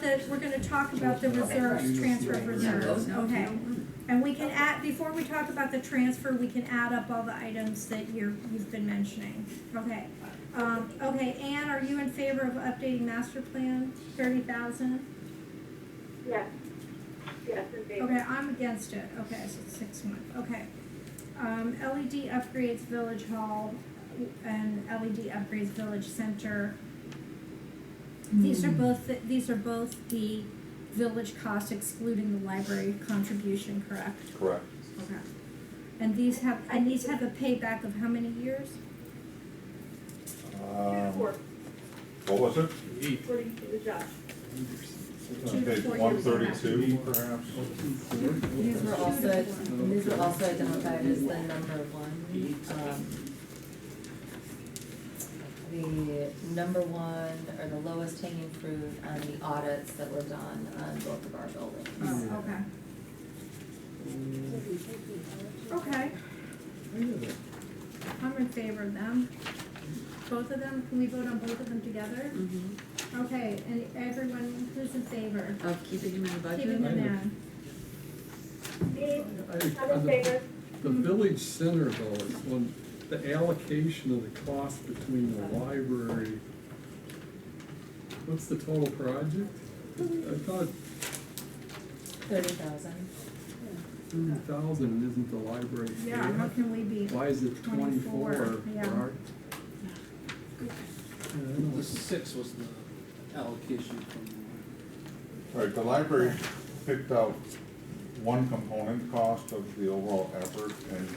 about the reserves, transfer of reserves, okay. And we can add, before we talk about the transfer, we can add up all the items that you've been mentioning, okay. Okay, Ann, are you in favor of updating master plan, 30,000? Yes. Yes, in favor. Okay, I'm against it, okay, so it's 6 months, okay. LED upgrades Village Hall and LED upgrades Village Center. These are both the village costs excluding the library contribution, correct? Correct. Okay. And these have a payback of how many years? 4, What was it? according to the judge. Page 132, perhaps? These were also identified as the number one. The number one, or the lowest hanging fruit on the audits that were done on both of our buildings. Oh, okay. Okay. I'm in favor of them. Both of them, can we vote on both of them together? Mm-hmm. Okay, and everyone, who's in favor? Of keeping them in the budget? Keeping them in. Me, I'm in favor. The village center though, is when the allocation of the cost between the library, what's the total project? I thought 30,000. 30,000 isn't the library. Yeah, how can we be? Why is it 24? 24, yeah. The 6 was the allocation from Right, the library picked out one component cost of the overall effort and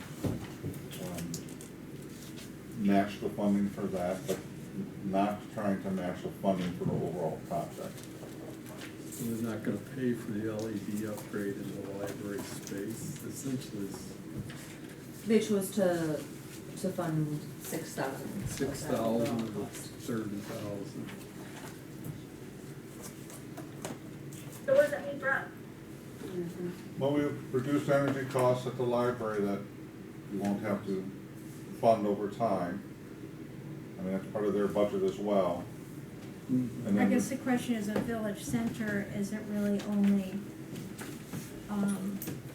matched the funding for that, but not trying to match the funding for the overall project. So they're not gonna pay for the LED upgrade in the library space, essentially it's They chose to fund 6,000. 6,000 of 30,000. So what does that mean for us? Well, we've reduced energy costs at the library that we won't have to fund over time. I mean, that's part of their budget as well. And I then guess the question is, a village center, is it really only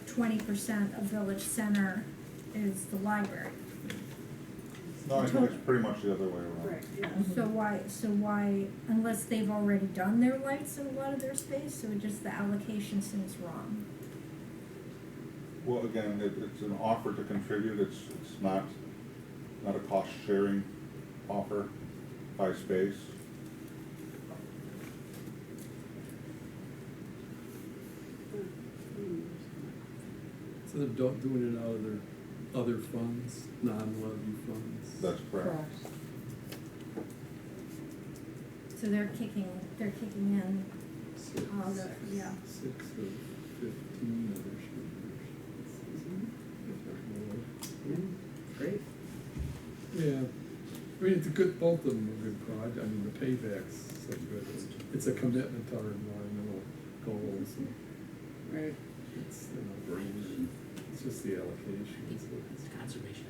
20% of village center is the library? No, I think it's pretty much the other way around. Right, yeah. So why, unless they've already done their lights in a lot of their space, so just the allocation seems wrong. Well, again, it's an offer to contribute, it's not a cost sharing offer by space. So they're doing it out of their other funds, non-levy funds. That's correct. Correct. So they're kicking in all the, yeah. 6 of 15 of their Great. Yeah, I mean, it's a good, both of them are good projects, I mean, the payback's so good, it's a commitment to our environmental goals, and Right. it's, it's just the allocation. It's conservation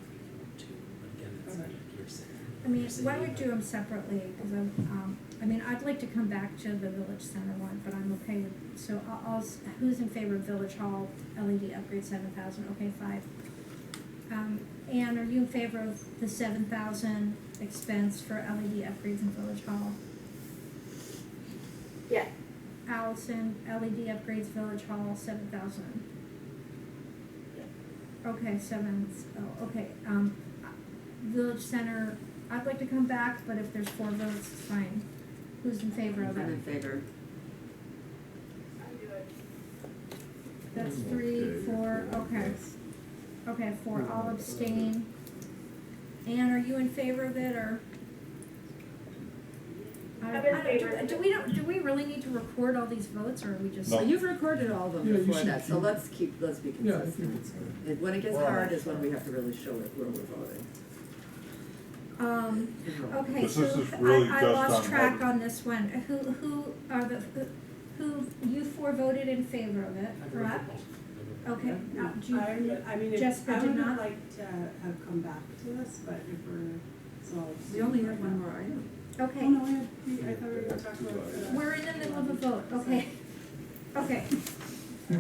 too, but again, it's like you're saying. I mean, why don't we do them separately, because I'd like to come back to the village center one, but I'm okay with, so who's in favor of village hall LED upgrade 7,000, okay, 5. Ann, are you in favor of the 7,000 expense for LED upgrades in village hall? Yes. Allison, LED upgrades village hall 7,000. Okay, 7, oh, okay, village center, I'd like to come back, but if there's 4 votes, it's fine. Who's in favor of I'm in it? favor. I'm good. That's 3, 4, okay. Okay, 4, I'll abstain. Ann, are you in favor of it, or? I'm in favor. Do we really need to record all these votes, or are we just? No. You've recorded all of them Yeah, you before should that, so keep- let's be Yeah, I consistent. think it's good. And when it gets Well- hard is when we have to really show it where we're voting. Okay, This so is really I just lost on track voting. on this one. Who, you 4 voted in favor of it, correct? Okay, now, do you, I mean, Jessica I did would not? like to have come back to us, but if we're, so. We only have one more item. Oh, okay, no, I thought we were gonna talk about. we're in the middle of a vote, okay. Okay.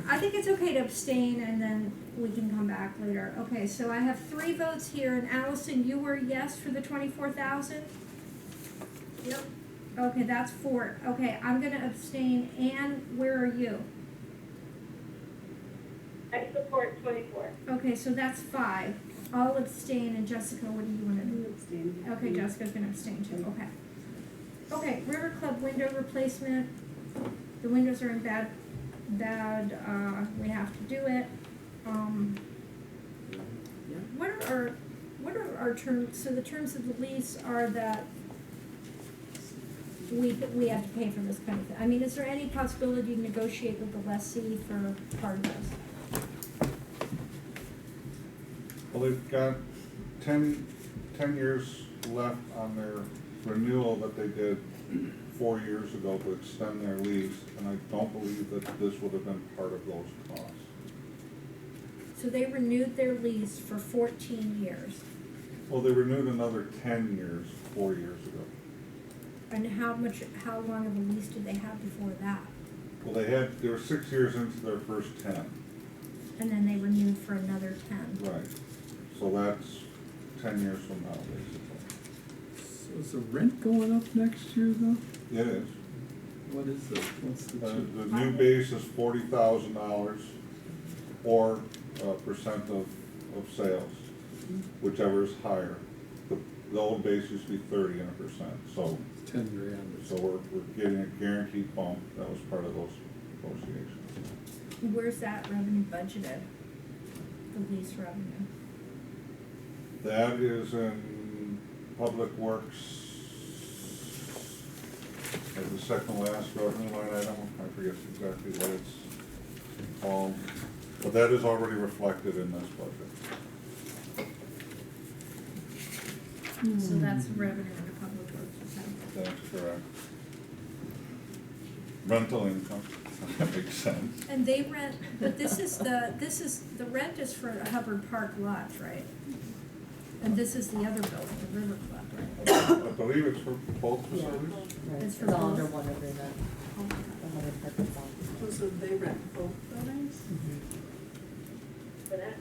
I think it's okay to abstain and then we can come back later. Okay, so I have 3 votes here, and Allison, you were yes for the 24,000? Yep. Okay, that's 4. Okay, I'm gonna abstain. Anne, where are you? I support 24. Okay, so that's 5. I'll abstain, and Jessica, what do you wanna do? Abstain. Okay, Jessica's gonna abstain too, okay. Okay, River Club window replacement. The windows are in bad, we have to do it. Yeah. What are our terms, so the terms of the lease are that we have to pay for this kind of thing. I mean, is there any possibility to negotiate with the lessee for part of this? Well, they've got 10 years left on their renewal that they did 4 years ago to extend their lease, and I don't believe that this would have been part of those costs. So they renewed their lease for 14 years. Well, they renewed another 10 years, 4 years ago. And how long of a lease did they have before that? Well, they were 6 years into their first 10. And then they renewed for another 10. Right. So that's 10 years from now, basically. So is the rent going up next year though? It is. What is it? What's the change? The new base is $40,000 or percent of sales, whichever is higher. The old base used to be 30 and a percent, so 10 grand or so we're getting a guaranteed bump. That was part of those negotiations. Where's that revenue budgeted? The lease revenue? That is in Public Works as the second last revenue line item. I forget exactly what it's called, but that is already reflected in this budget. So that's revenue in the public works, okay. That's correct. Rental income, that makes sense. And they rent, but the rent is for Hubbard Park Lodge, right? And this is the other building, the River Club, right? I believe it's for both Yeah. facilities. Right, It's it's for all under both? one agreement, the Hubbard Park is all. Oh, so they rent both buildings? For that.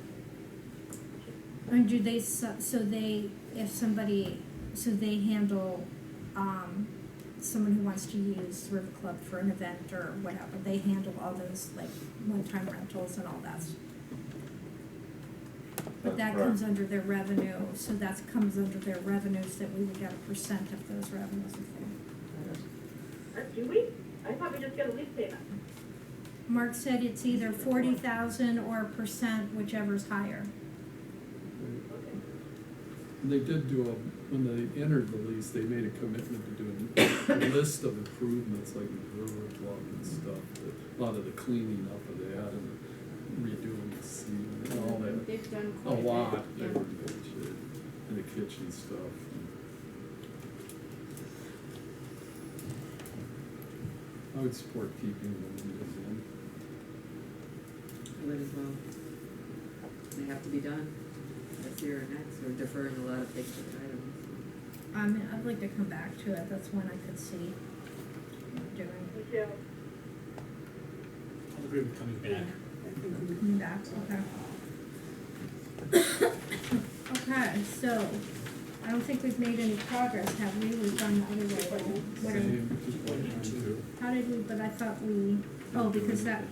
And do they, so they, if somebody, so they handle, someone who wants to use River Club for an event or whatever, they handle all those, like, one-time rentals and all that. But That's that correct. comes under their revenue, so that comes under their revenues, that we would get a percent of those revenues, I think. Do we? I thought we just got a lease payment. Mark said it's either 40,000 or a percent, whichever's higher. And they did do when they entered the lease, they made a commitment to doing a list of improvements like the River Club and stuff, a lot of the cleaning up of that and redoing the ceiling and all that. They've done A quite a bit. lot, they yeah. were in good shape, and the kitchen stuff. I would support keeping the windows in. I would as well. They have to be done this year or next, we're deferring a lot of big ticket items. I mean, I'd like to come back to it, that's when I could see doing, Me too. I'll agree with coming back. I think we coming back, okay. Okay, so, I don't think we've made any progress, have we? We've gone the other way, what are we? Same, just one time too. How did we, but I thought we, oh, because that,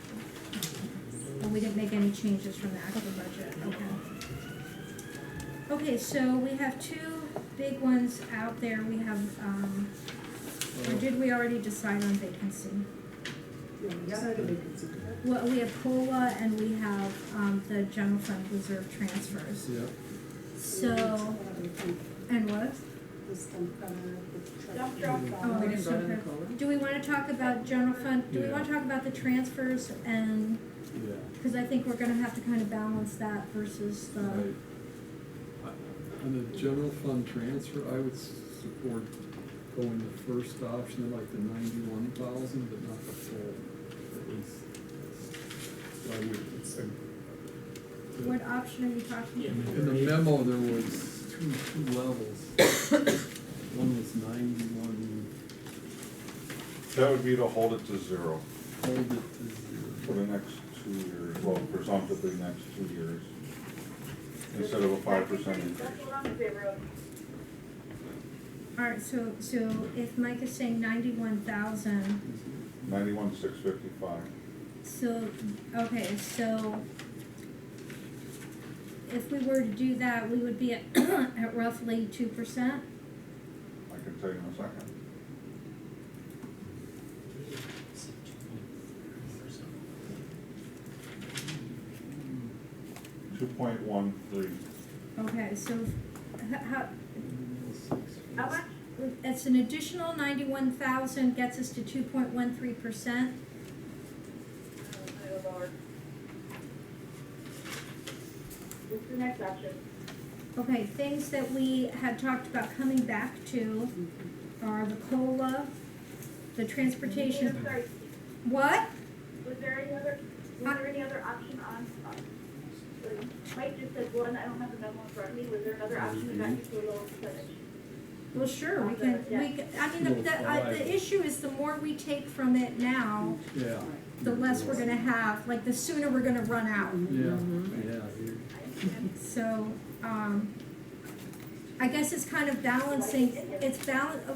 well, we didn't make any changes from the actual budget, okay. Okay, so we have 2 big ones out there, we have, or did we already decide on vacancy? decided we could support. Well, we have COLA and we have, the general fund reserve transfers, Yeah, so, and what? The stump cover, the Dump truck. truck. Oh, We didn't so vote on the good. COLA? Do we wanna talk about general fund, do we wanna Yeah. talk about the transfers and, yeah. cause I think we're gonna have to kind of balance that versus the. Right. On the general fund transfer, I would support going the first option, like the 91,000, but not the full, at least. I would say. What option are you talking Yeah. about? In the memo, there was two levels. One was 91, That would be to hold it to 0. hold it to for the next 2 years, well, presumptively next 2 years, instead of a 5% increase. That's what I'm in favor of. Alright, so if Mike is saying 91,000, 91,655. so, okay, so if we were to do that, we would be at, at roughly 2%? I can tell you in a second. It's like 2.4 or something. 2.13. Okay, so how, How much? it's an additional 91,000 gets us to 2.13%. Lord. What's the next option? Okay, things that we had talked about coming back to are the COLA, the transportation. Sorry, What? was there any other option on, Mike just said one, I don't have the memo in front of me, was there another option that got you to a lower percentage? Well, sure, we can, I mean, the issue is the more we take from it now, Yeah, the less we're gonna have, like, the sooner we're gonna run out. yeah, yeah. So, I guess it's kind of balancing,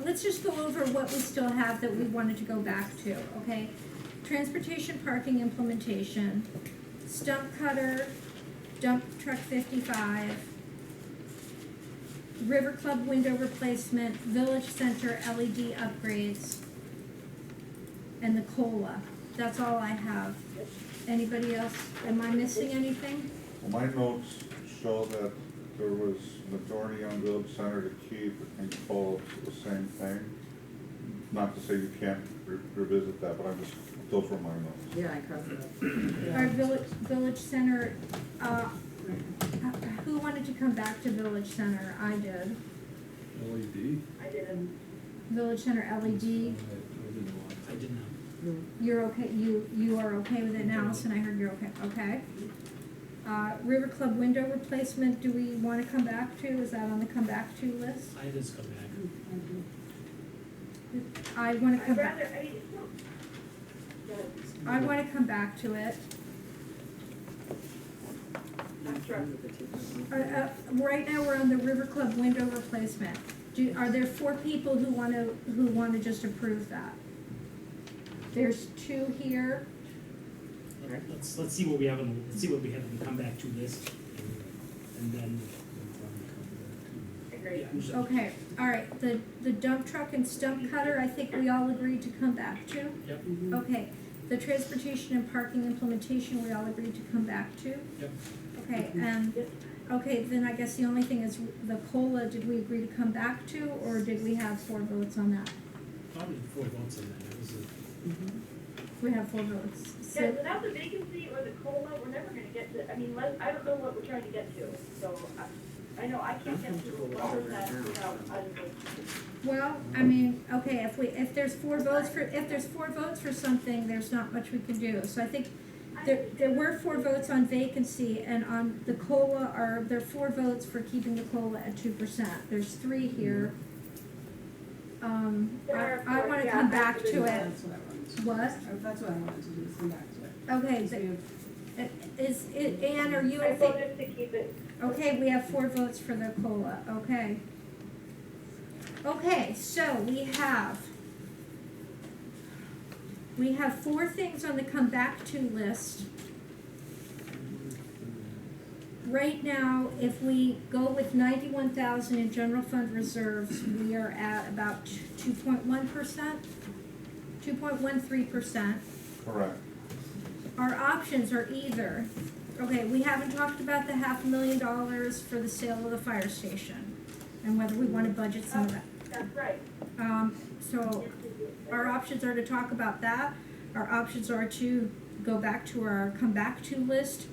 let's just go over what we still have that we wanted to go back to, okay? Transportation parking implementation, stump cutter, dump truck 55, River Club window replacement, village center LED upgrades, and the COLA. That's all I have. Anybody else? Am I missing anything? Well, my notes show that there was majority on village center to keep, I think all the same thing. Not to say you can't revisit that, but those were my notes. Yeah, I crossed it up. Our village center, who wanted to come back to village center? I did. LED? I didn't. Village center I LED, didn't I did not. you're okay, you are okay with it now, Allison, I heard you're okay, okay. River Club window replacement, do we wanna come back to, is that on the come back to list? I just come back. I wanna come I'd back, rather, no. I wanna come back to it. I'm sure. Right now, we're on the River Club window replacement. Are there 4 people who wanna just approve that? There's 2 here. Okay, let's see what we have let's see what we have in the come back to list, and then. Agreed. Yeah, who's- Okay, all right, the dump truck and stump cutter, I think we all agreed to come back to. Yep, Okay, the transportation and parking implementation, we all agreed to come back to. yep. Okay, okay, then I guess the only thing is the COLA, did we agree to come back to, or did we have 4 votes on that? Probably 4 votes on that, that was We have 4 votes. Yeah, So, without the vacancy or the COLA, we're never gonna get to, I mean, I don't know what we're trying to get to, so I know I can't get to the numbers that without, well, I mean, okay, if there's 4 votes for something, there's not much we can do. So I think there were 4 votes on vacancy, and on the COLA there are 4 votes for keeping the COLA at 2%. There's 3 here. I wanna come back to it. That's what I wanted to do. What? That's what I wanted to do, is come back to it. Okay, Because we have Ann, are you I in favor? voted to keep it. Okay, we have 4 votes for the COLA, okay. Okay, so we have 4 things on the come back to list. Right now, if we go with 91,000 in general fund reserves, we are at about 2.1%, 2.13%. Correct. Our options are either, okay, we haven't talked about the $500,000 for the sale of the fire station and whether we wanna budget some of that. That's right. So our options are to talk about that. Our options are to go back to our come back to list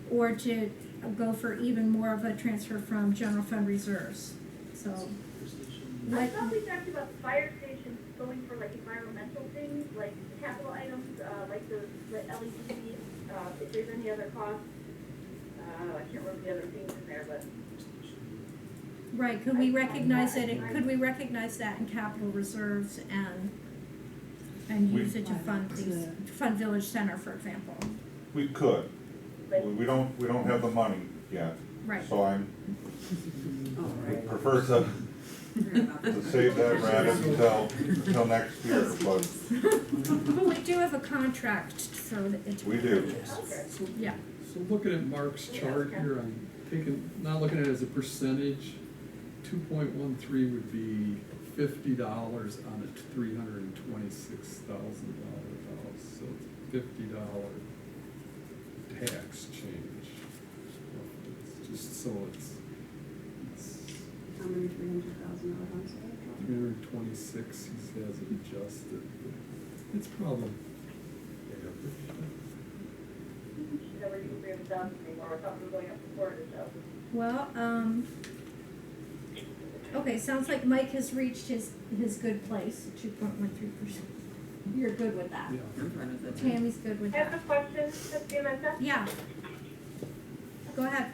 or to go for even more of a transfer from general fund reserves. So, I thought we talked about the fire station going for like environmental things, like capital items, like the LED, if there's any other costs. I can't remember the other things in there, but. right, could we recognize that in capital reserves and and We- use it to fund these, to fund Village Center, for example. We could. We don't have the money yet. Right. So I'm, Oh, right. prefer to save that rabbit until next year, but But we do have a contract to throw it into. we do. So, Yeah, so looking at Mark's chart here, I'm not looking at it as a percentage, 2.13 would be $50 on a $326,000 house, so it's $50 tax change. It's just so it's How many $300,000 homes are there? 326, he has it adjusted, but it's probably average. Never even bring it down anymore, I thought we were going up to 400,000. well, okay, sounds like Mike has reached his good place, 2.13%. You're good with that? Yeah. I'm fine with that. Tammy's good with I have that? a question, Trustee Mesa. Yeah. Go ahead.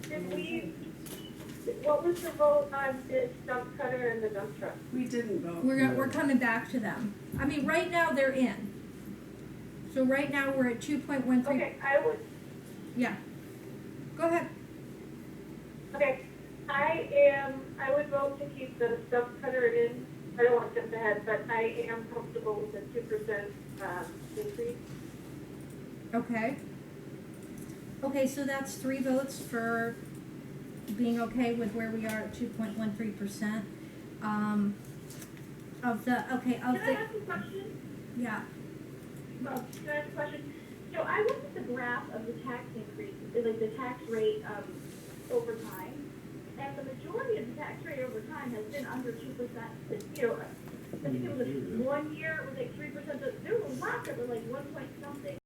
Did we, what was the vote on this dump cutter and the dump truck? We didn't vote. We're coming back to them. I mean, right now, they're in. So right now, we're at 2.13. Okay, Yeah. Go ahead. I would vote to keep the dump cutter in. I don't want to jump ahead, but I am comfortable with the 2%, increase. Okay. Okay, so that's 3 votes for being okay with where we are at 2.13%. Of the, Can I ask a question? yeah, Well, can I ask a question? So I looked at the graph of the tax increase, like the tax rate, over time, and the majority of the tax rate over time has been under 2%. You know, I think it was 1 year, it was like 3%, there was a lot that were like 1 point something.